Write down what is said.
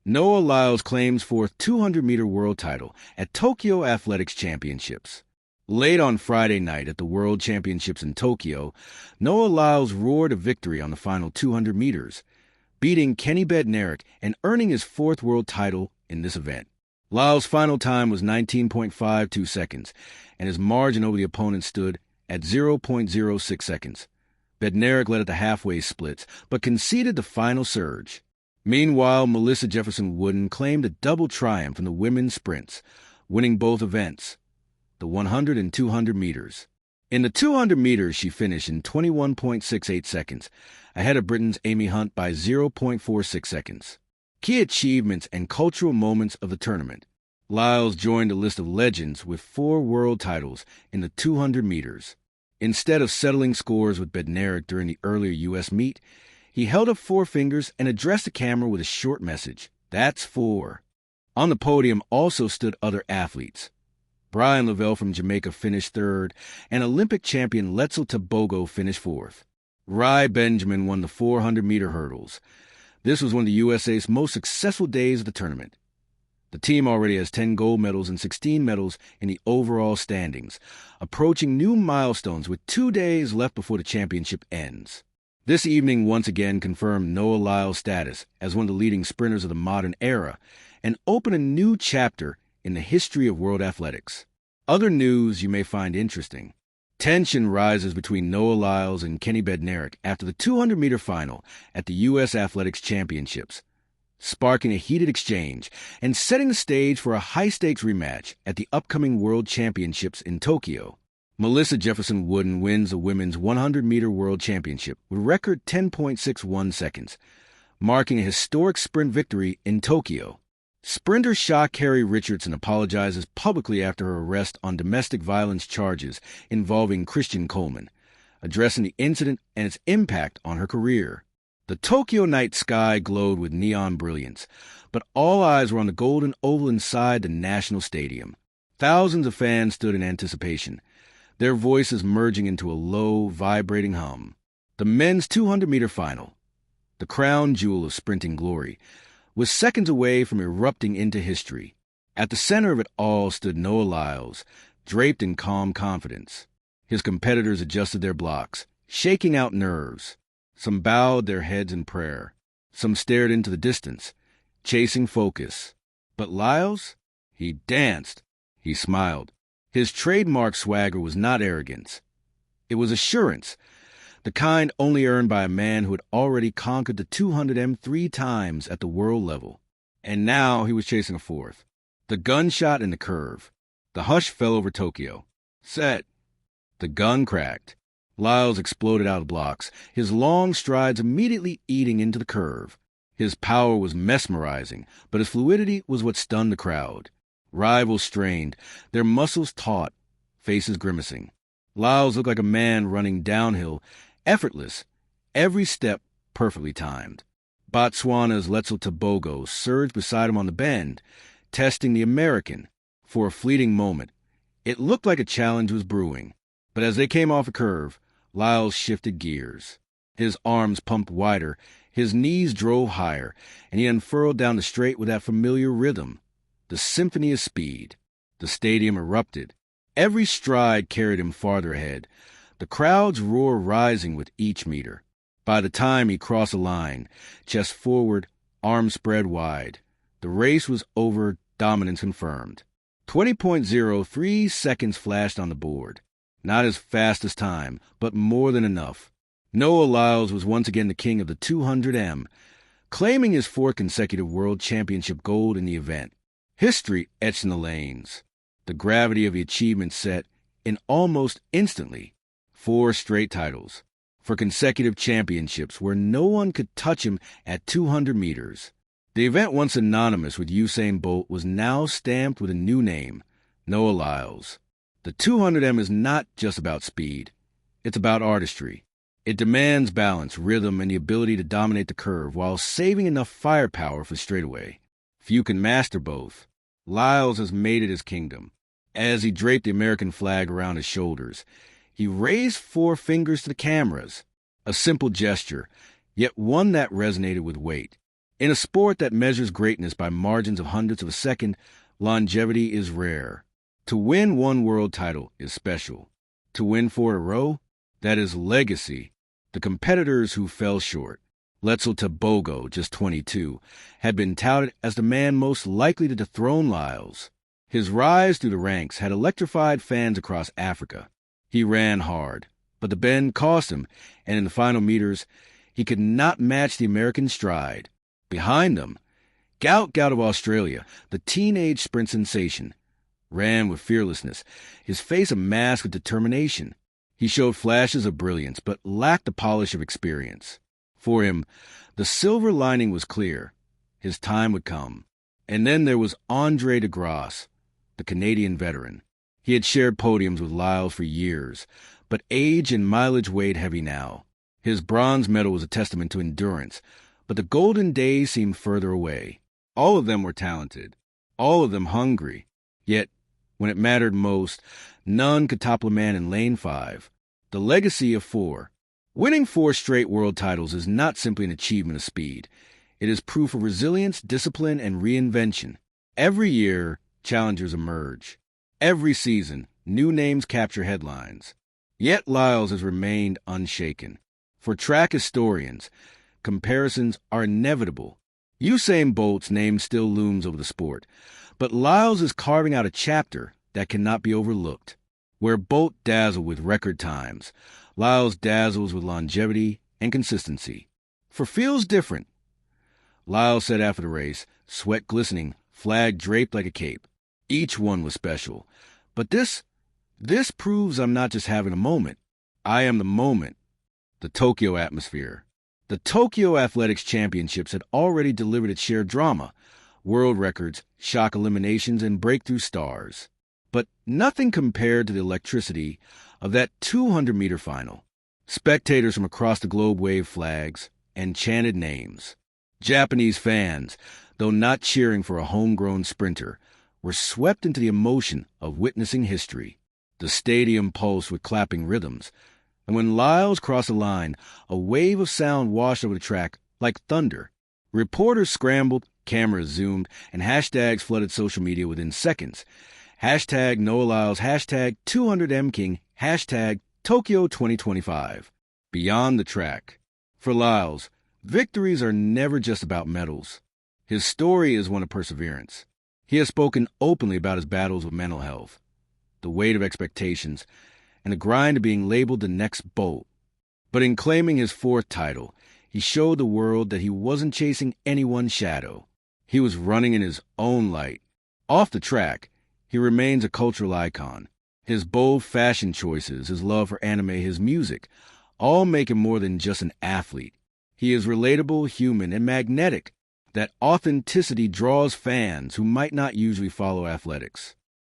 Noah Lyles claims fourth 200-meter world title at Tokyo Athletics Championships. Late on Friday night at the World Championships in Tokyo, Noah Lyles roared a victory on the final 200 meters, beating Kenny Bednarik and earning his fourth world title in this event. Lyles' final time was 19.52 seconds, and his margin over the opponent stood at 0.06 seconds. Bednarik led at the halfway splits, but conceded the final surge. Meanwhile, Melissa Jefferson Wooden claimed a double triumph in the women's sprints, winning both events, the 100 and 200 meters. In the 200 meters, she finished in 21.68 seconds, ahead of Britain's Amy Hunt by 0.46 seconds. Key achievements and cultural moments of the tournament. Lyles joined a list of legends with 4 world titles in the 200 meters. Instead of settling scores with Bednarik during the earlier U.S. meet, he held up 4 fingers and addressed the camera with a short message. That's 4. On the podium also stood other athletes. Brian Lavelle from Jamaica finished 3rd, and Olympic champion Letzel Tebogo finished 4th. Rai Benjamin won the 400-meter hurdles. This was one of the USA's most successful days of the tournament. The team already has 10 gold medals and 16 medals in the overall standings, approaching new milestones with 2 days left before the championship ends. This evening once again confirmed Noah Lyles' status as one of the leading sprinters of the modern era and opened a new chapter in the history of world athletics. Other news you may find interesting. Tension rises between Noah Lyles and Kenny Bednarik after the 200-meter final at the U.S. Athletics Championships, sparking a heated exchange and setting the stage for a high-stakes rematch at the upcoming World Championships in Tokyo. Melissa Jefferson Wooden wins the women's 100-meter world championship with a record 10.61 seconds, marking a historic sprint victory in Tokyo. Sprinter Sha Carey Richardson apologizes publicly after her arrest on domestic violence charges involving Christian Coleman, addressing the incident and its impact on her career. The Tokyo night sky glowed with neon brilliance, but all eyes were on the golden oval inside the National Stadium. Thousands of fans stood in anticipation, their voices merging into a low, vibrating hum. The men's 200-meter final, the crown jewel of sprinting glory, was seconds away from erupting into history. At the center of it all stood Noah Lyles, draped in calm confidence. His competitors adjusted their blocks, shaking out nerves. Some bowed their heads in prayer. Some stared into the distance, chasing focus. But Lyles? He danced. He smiled. His trademark swagger was not arrogance. It was assurance, the kind only earned by a man who had already conquered the 200M 3 times at the world level. And now he was chasing a 4th. The gunshot and the curve. The hush fell over Tokyo. Set. The gun cracked. Lyles exploded out of blocks, his long strides immediately eating into the curve. His power was mesmerizing, but his fluidity was what stunned the crowd. Rivals strained, their muscles taut, faces grimacing. Lyles looked like a man running downhill, effortless, every step perfectly timed. Botswana's Letzel Tebogo surged beside him on the bend, testing the American. For a fleeting moment, it looked like a challenge was brewing. But as they came off a curve, Lyles shifted gears. His arms pumped wider, his knees drove higher, and he unfurled down the straight with that familiar rhythm, the symphony of speed. The stadium erupted. Every stride carried him farther ahead, the crowd's roar rising with each meter. By the time he crossed the line, chest forward, arms spread wide, the race was over, dominance confirmed. 20.03 seconds flashed on the board. Not his fastest time, but more than enough. Noah Lyles was once again the king of the 200M, claiming his 4th consecutive world championship gold in the event. History etched in the lanes. The gravity of the achievement set in almost instantly 4 straight titles for consecutive championships where no one could touch him at 200 meters. The event once synonymous with Usain Bolt was now stamped with a new name, Noah Lyles. The 200M is not just about speed. It's about artistry. It demands balance, rhythm, and the ability to dominate the curve while saving enough firepower for straightaway. Few can master both. Lyles has made it his kingdom. As he draped the American flag around his shoulders, he raised 4 fingers to the cameras. A simple gesture, yet one that resonated with weight. In a sport that measures greatness by margins of hundredths of a second, longevity is rare. To win one world title is special. To win four in a row, that is legacy. The competitors who fell short, Letzel Tebogo, just 22, had been touted as the man most likely to dethrone Lyles. His rise through the ranks had electrified fans across Africa. He ran hard, but the bend cost him, and in the final meters, he could not match the American stride. Behind them, Gout of Australia, the teenage sprint sensation, ran with fearlessness, his face a mask of determination. He showed flashes of brilliance, but lacked the polish of experience. For him, the silver lining was clear. His time would come. And then there was Andre de Grasse, the Canadian veteran. He had shared podiums with Lyles for years, but age and mileage weighed heavy now. His bronze medal was a testament to endurance, but the golden days seemed further away. All of them were talented, all of them hungry. Yet, when it mattered most, none could topple a man in lane 5. The legacy of 4. Winning 4 straight world titles is not simply an achievement of speed. It is proof of resilience, discipline, and reinvention. Every year, challengers emerge. Every season, new names capture headlines. Yet Lyles has remained unshaken. For track historians, comparisons are inevitable. Usain Bolt's name still looms over the sport, but Lyles is carving out a chapter that cannot be overlooked. Where Bolt dazzled with record times, Lyles dazzles with longevity and consistency. For feels different. Lyles said after the race, sweat glistening, flag draped like a cape. Each one was special. But this proves I'm not just having a moment. I am the moment. The Tokyo atmosphere. The Tokyo Athletics Championships had already delivered its share of drama, world records, shock eliminations, and breakthrough stars. But nothing compared to the electricity of that 200-meter final. Spectators from across the globe waved flags and chanted names. Japanese fans, though not cheering for a homegrown sprinter, were swept into the emotion of witnessing history. The stadium pulsed with clapping rhythms, and when Lyles crossed the line, a wave of sound washed over the track like thunder. Reporters scrambled, cameras zoomed, and hashtags flooded social media within seconds. Hashtag Noah Lyles, hashtag 200mking, hashtag Tokyo 2025. Beyond the track. For Lyles, victories are never just about medals. His story is one of perseverance. He has spoken openly about his battles with mental health, the weight of expectations, and the grind of being labeled the next Bolt. But in claiming his 4th title, he showed the world that he wasn't chasing anyone's shadow. He was running in his own light. Off the track, he remains a cultural icon. His bold fashion choices, his love for anime, his music, all make him more than just an athlete. He is relatable, human, and magnetic. That authenticity draws fans who might not usually follow athletics.